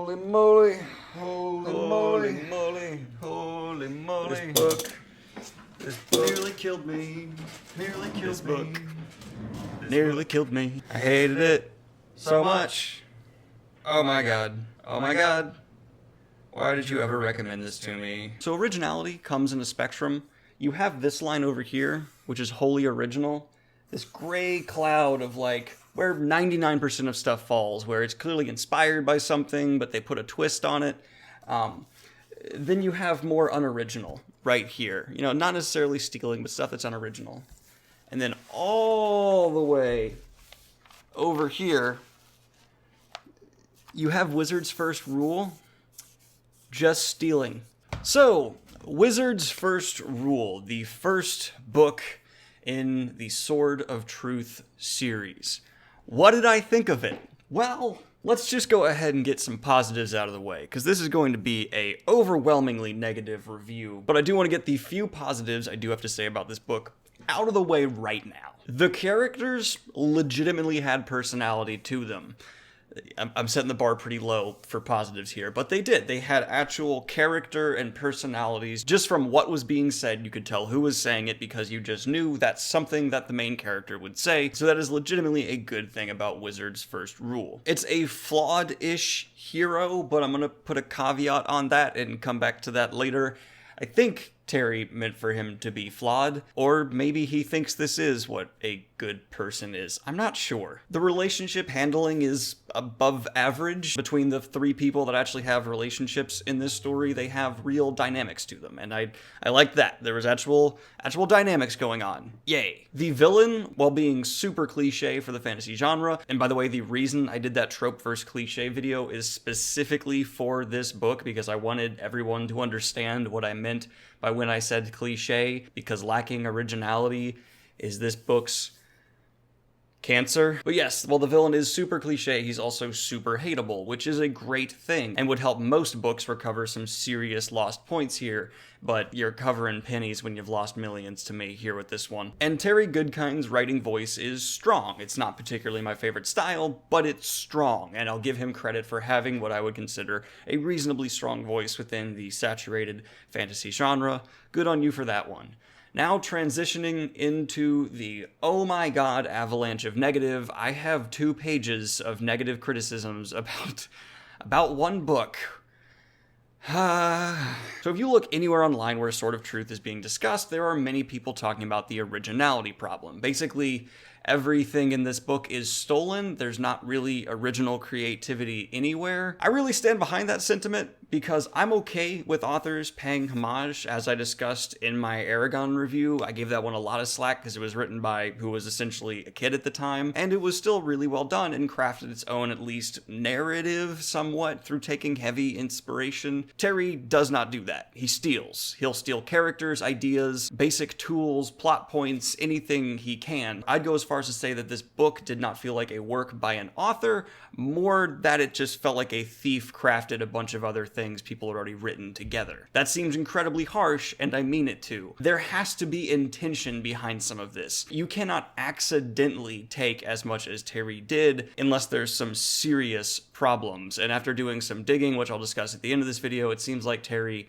Holy moly, Holy moly, holy moly. This book Nearly killed me. Nearly killed This me. book Nearly killed me. I hated it so much. Oh my god. Oh my god. Why did you ever recommend this to me? So originality comes in a spectrum. You have this line over here, which is wholly original. This gray cloud of like where 99% of stuff falls, where it's clearly inspired by something, but they put a twist on it. Then you have more unoriginal right here. You know, not necessarily stealing, but stuff that's unoriginal. And then all the way over here, you have Wizard's first rule, just stealing. So, Wizard's first rule, the first book in the Sword of Truth series. What did I think of it? Well, let's just go ahead and get some positives out of the way, because this is going to be a overwhelmingly negative review, but I do want to get the few positives I do have to say about this book out of the way right now. The characters legitimately had personality to them. I'm setting the bar pretty low for positives here, but they did. They had actual character and personalities. Just from what was being said, you could tell who was saying it because you just knew that's something that the main character would say. So that is legitimately a good thing about Wizard's first rule. It's a flawed-ish hero, but I'm going to put a caveat on that and come back to that later. I think Terry meant for him to be flawed, or maybe he thinks this is what a good person is. I'm not sure. The relationship handling is above average between the three people that actually have relationships in this story. They have real dynamics to them, and I like that. There was actual dynamics going on. Yay. The villain, while being super cliche for the fantasy genre, and by the way, the reason I did that trope versus cliche video is specifically for this book because I wanted everyone to understand what I meant by when I said cliche, because lacking originality is this book's cancer. But yes, while the villain is super cliche, he's also super hateable, which is a great thing, and would help most books recover some serious lost points here, but you're covering pennies when you've lost millions to me here with this one. And Terry Goodkind's writing voice is strong. It's not particularly my favorite style, but it's strong, and I'll give him credit for having what I would consider a reasonably strong voice within the saturated fantasy genre. Good on you for that one. Now transitioning into the oh my god avalanche of negative, I have 2 pages of negative criticisms about one book. So if you look anywhere online where Sword of Truth is being discussed, there are many people talking about the originality problem. Basically, everything in this book is stolen. There's not really original creativity anywhere. I really stand behind that sentiment because I'm okay with authors paying homage, as I discussed in my Aragon review. I gave that one a lot of slack because it was written by who was essentially a kid at the time, and it was still really well done and crafted its own, at least, narrative somewhat through taking heavy inspiration. Terry does not do that. He steals. He'll steal characters, ideas, basic tools, plot points, anything he can. I'd go as far as to say that this book did not feel like a work by an author, more that it just felt like a thief crafted a bunch of other things people had already written together. That seems incredibly harsh, and I mean it to. There has to be intention behind some of this. You cannot accidentally take as much as Terry did unless there's some serious problems. And after doing some digging, which I'll discuss at the end of this video, it seems like Terry's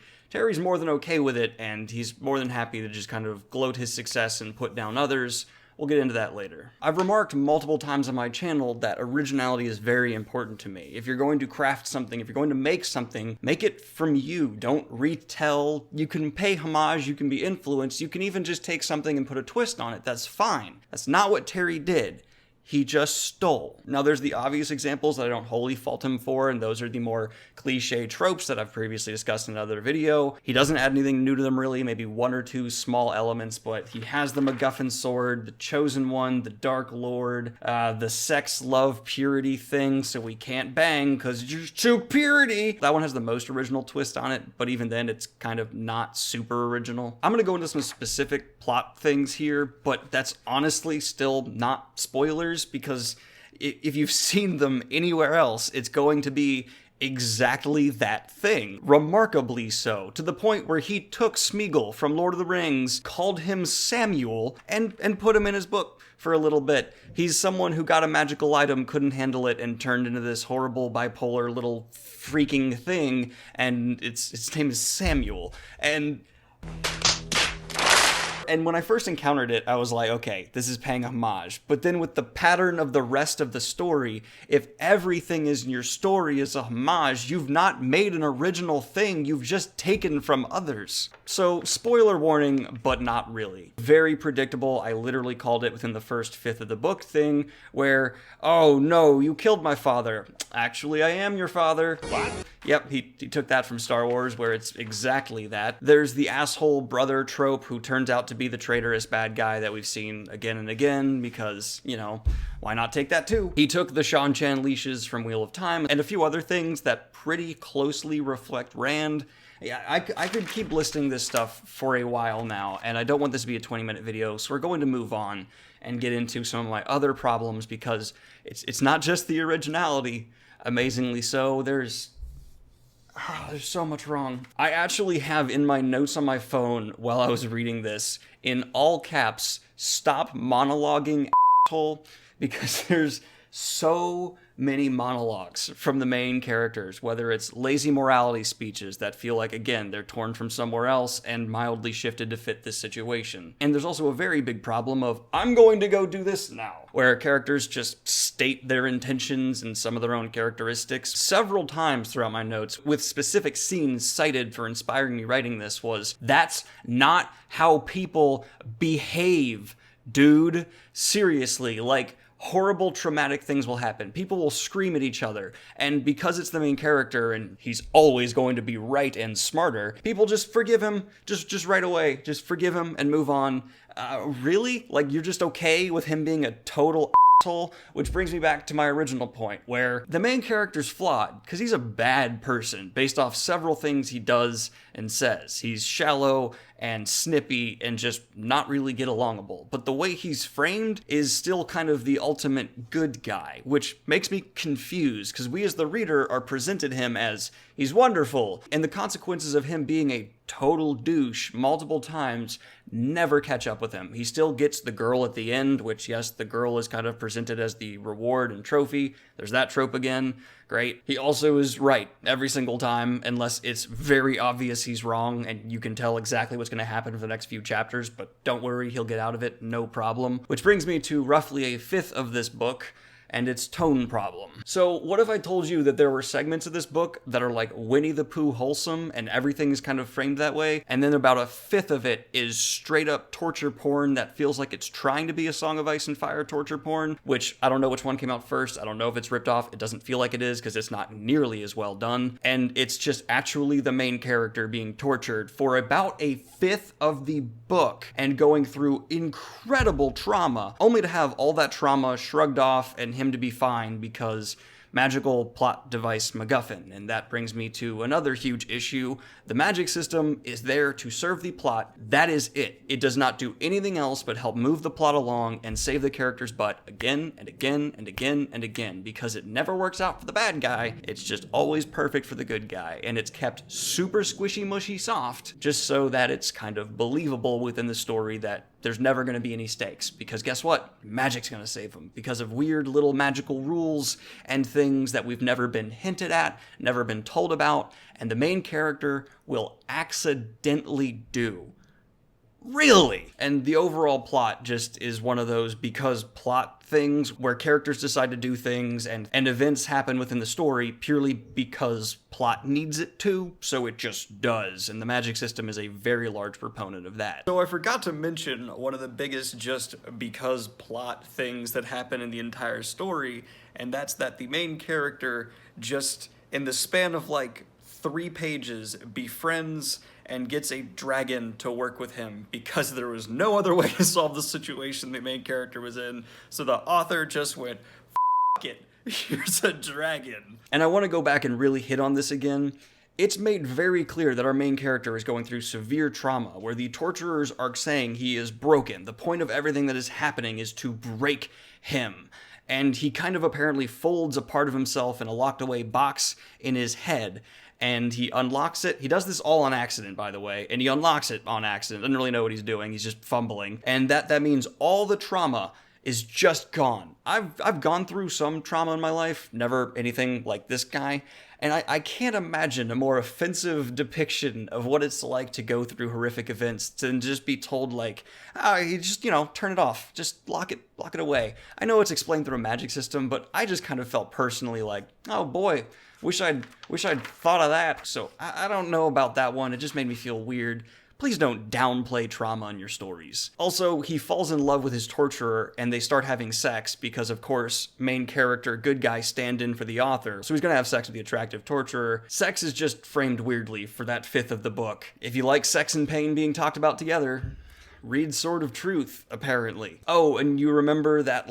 more than okay with it, and he's more than happy to just kind of gloat his success and put down others. We'll get into that later. I've remarked multiple times on my channel that originality is very important to me. If you're going to craft something, if you're going to make something, make it from you. Don't retell. You can pay homage, you can be influenced, you can even just take something and put a twist on it. That's fine. That's not what Terry did. He just stole. Now, there's the obvious examples that I don't wholly fault him for, and those are the more cliche tropes that I've previously discussed in another video. He doesn't add anything new to them, really, maybe 1 or 2 small elements, but he has the MacGuffin sword, the Chosen One, the Dark Lord, the sex, love, purity thing, so we can't bang because you're too purity. That one has the most original twist on it, but even then, it's kind of not super original. I'm gonna go into some specific plot things here, but that's honestly still not spoilers, because if you've seen them anywhere else, it's going to be exactly that thing. Remarkably so, to the point where he took Smeagol from Lord of the Rings, called him Samuel, and put him in his book for a little bit. He's someone who got a magical item, couldn't handle it, and turned into this horrible bipolar little freaking thing, and its name is Samuel. And when I first encountered it, I was like, okay, this is paying homage. But then with the pattern of the rest of the story, if everything in your story is a homage, you've not made an original thing, you've just taken from others. So, spoiler warning, but not really. Very predictable. I literally called it within the first fifth of the book thing, where, oh no, you killed my father. Actually, I am your father. What? Yep, he took that from Star Wars, where it's exactly that. There's the asshole brother trope who turns out to be the traitorous bad guy that we've seen again and again, because, you know, why not take that too? He took the Shan Chan leashes from Wheel of Time, and a few other things that pretty closely reflect Rand. Yeah, I could keep listing this stuff for a while now, and I don't want this to be a 20-minute video, so we're going to move on and get into some of my other problems, because it's not just the originality. Amazingly so, there's so much wrong. I actually have in my notes on my phone while I was reading this, in all caps, stop monologuing, asshole, because there's so many monologues from the main characters, whether it's lazy morality speeches that feel like, again, they're torn from somewhere else and mildly shifted to fit this situation. And there's also a very big problem of, I'm going to go do this now, where characters just state their intentions and some of their own characteristics. Several times throughout my notes, with specific scenes cited for inspiring me writing this, was, that's not how people behave, dude. Seriously, like, horrible traumatic things will happen. People will scream at each other, and because it's the main character and he's always going to be right and smarter, people just forgive him just right away. Just forgive him and move on. Really? Like, you're just okay with him being a total asshole? Which brings me back to my original point, where the main character's flawed because he's a bad person based off several things he does and says. He's shallow and snippy and just not really get alongable. But the way he's framed is still kind of the ultimate good guy, which makes me confused because we as the reader are presented him as he's wonderful, and the consequences of him being a total douche multiple times never catch up with him. He still gets the girl at the end, which, yes, the girl is kind of presented as the reward and trophy. There's that trope again. Great. He also is right every single time, unless it's very obvious he's wrong and you can tell exactly what's going to happen for the next few chapters, but don't worry, he'll get out of it, no problem. Which brings me to roughly a fifth of this book, and its tone problem. So what if I told you that there were segments of this book that are like Winnie the Pooh wholesome and everything is kind of framed that way, and then about a fifth of it is straight up torture porn that feels like it's trying to be a Song of Ice and Fire torture porn, which I don't know which one came out first, I don't know if it's ripped off, it doesn't feel like it is because it's not nearly as well done, and it's just actually the main character being tortured for about a fifth of the book and going through incredible trauma, only to have all that trauma shrugged off and him to be fine because magical plot device MacGuffin. And that brings me to another huge issue. The magic system is there to serve the plot. That is it. It does not do anything else but help move the plot along and save the character's butt again and again and again and again, because it never works out for the bad guy. It's just always perfect for the good guy, and it's kept super squishy mushy soft just so that it's kind of believable within the story that there's never going to be any stakes, because guess what? Magic's going to save them because of weird little magical rules and things that we've never been hinted at, never been told about, and the main character will accidentally do. Really? And the overall plot just is one of those because plot things where characters decide to do things and events happen within the story purely because plot needs it to, so it just does. And the magic system is a very large proponent of that. So I forgot to mention one of the biggest just because plot things that happen in the entire story, and that's that the main character just, in the span of like 3 pages, befriends and gets a dragon to work with him because there was no other way to solve the situation the main character was in. So the author just went, F it, here's a dragon. And I want to go back and really hit on this again. It's made very clear that our main character is going through severe trauma, where the torturers are saying he is broken. The point of everything that is happening is to break him. and he kind of apparently folds a part of himself in a locked away box in his head, and he unlocks it. He does this all on accident, by the way, and he unlocks it on accident. Doesn't really know what he's doing. He's just fumbling, and that means all the trauma is just gone. I've gone through some trauma in my life, never anything like this guy, and I can't imagine a more offensive depiction of what it's like to go through horrific events than just be told like, you just, turn it off, just lock it away. I know it's explained through a magic system, but I just kind of felt personally like, oh boy, wish I'd thought of that. So I don't know about that one. It just made me feel weird. Please don't downplay trauma in your stories. Also, he falls in love with his torturer and they start having sex because, of course, main character, good guy, stand-in for the author. So he's gonna have sex with the attractive torturer. Sex is just framed weirdly for that fifth of the book. If you like sex and pain being talked about together, read Sword of Truth, apparently. Oh, and you remember that,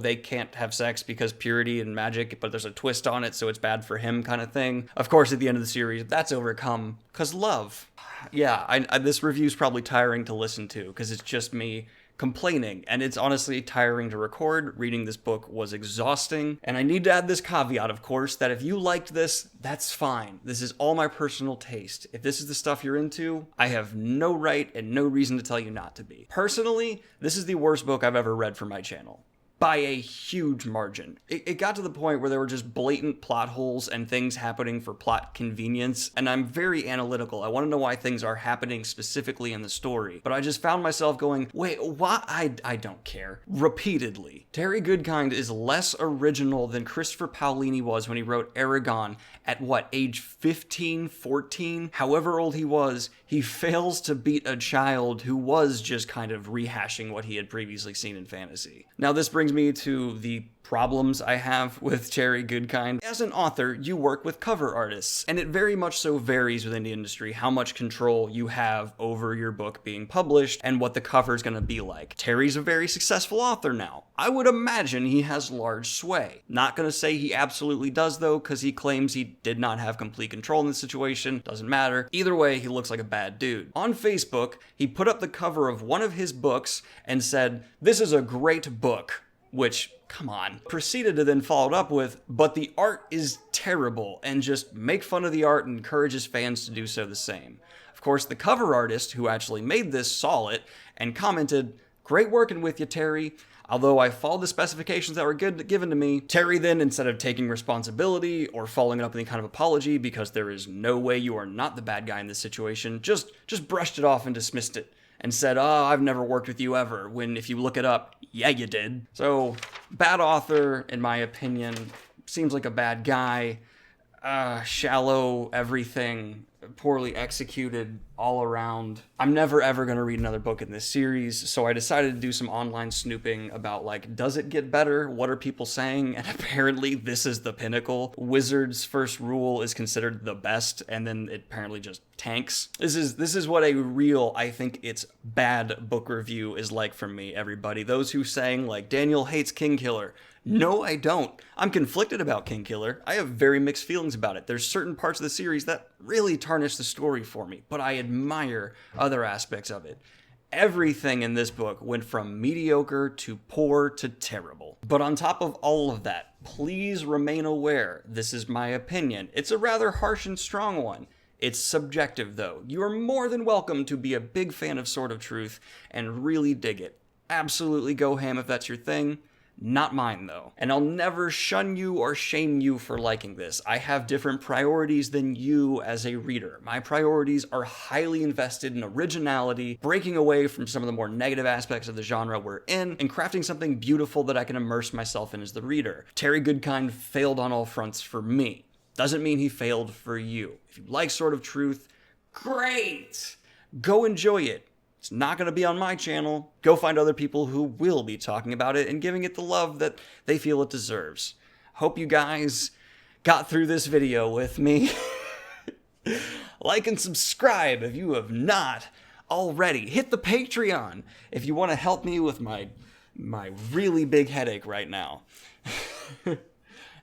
they can't have sex because purity and magic, but there's a twist on it, so it's bad for him kind of thing. Of course, at the end of the series, that's overcome, because love. Yeah, this review's probably tiring to listen to, because it's just me complaining, and it's honestly tiring to record. Reading this book was exhausting, and I need to add this caveat, of course, that if you liked this, that's fine. This is all my personal taste. If this is the stuff you're into, I have no right and no reason to tell you not to be. Personally, this is the worst book I've ever read for my channel. By a huge margin. It got to the point where there were just blatant plot holes and things happening for plot convenience, and I'm very analytical. I want to know why things are happening specifically in the story, but I just found myself going, wait, why? I don't care. Repeatedly. Terry Goodkind is less original than Christopher Paolini was when he wrote Eragon at age 15, 14? However old he was, he fails to beat a child who was just kind of rehashing what he had previously seen in fantasy. Now this brings me to the problems I have with Terry Goodkind. As an author, you work with cover artists, and it very much so varies within the industry how much control you have over your book being published and what the cover is going to be like. Terry's a very successful author now. I would imagine he has large sway. Not going to say he absolutely does though, because he claims he did not have complete control in the situation. Doesn't matter. Either way, he looks like a bad dude. On Facebook, he put up the cover of one of his books and said, "This is a great book." Which, come on. Proceeded to then follow it up with, "But the art is terrible," and just make fun of the art and encourages fans to do so the same. Of course, the cover artist who actually made this saw it and commented, "Great working with you, Terry. Although I followed the specifications that were given to me." Terry then, instead of taking responsibility or following it up with any kind of apology, because there is no way you are not the bad guy in this situation, just brushed it off and dismissed it. And said, I've never worked with you ever, when if you look it up, yeah, you did. So, bad author, in my opinion. Seems like a bad guy. Shallow everything. Poorly executed all around. I'm never ever going to read another book in this series, so I decided to do some online snooping about, does it get better? What are people saying? And apparently this is the pinnacle. Wizard's first rule is considered the best, and then it apparently just tanks. This is what a real, I think it's bad book review is like for me, everybody. Those who saying, Daniel hates Kingkiller. No, I don't. I'm conflicted about Kingkiller. I have very mixed feelings about it. There's certain parts of the series that really tarnish the story for me, but I admire other aspects of it. Everything in this book went from mediocre to poor to terrible. But on top of all of that, please remain aware, this is my opinion. It's a rather harsh and strong one. It's subjective though. You are more than welcome to be a big fan of Sword of Truth and really dig it. Absolutely go ham if that's your thing. Not mine, though. And I'll never shun you or shame you for liking this. I have different priorities than you as a reader. My priorities are highly invested in originality, breaking away from some of the more negative aspects of the genre we're in, and crafting something beautiful that I can immerse myself in as the reader. Terry Goodkind failed on all fronts for me. Doesn't mean he failed for you. If you like Sword of Truth, great! Go enjoy it. It's not going to be on my channel. Go find other people who will be talking about it and giving it the love that they feel it deserves. Hope you guys got through this video with me. Like and subscribe if you have not already. Hit the Patreon if you want to help me with my really big headache right now.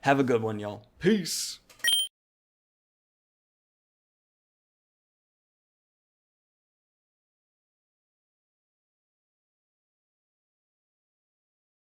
Have a good one, y'all. Peace.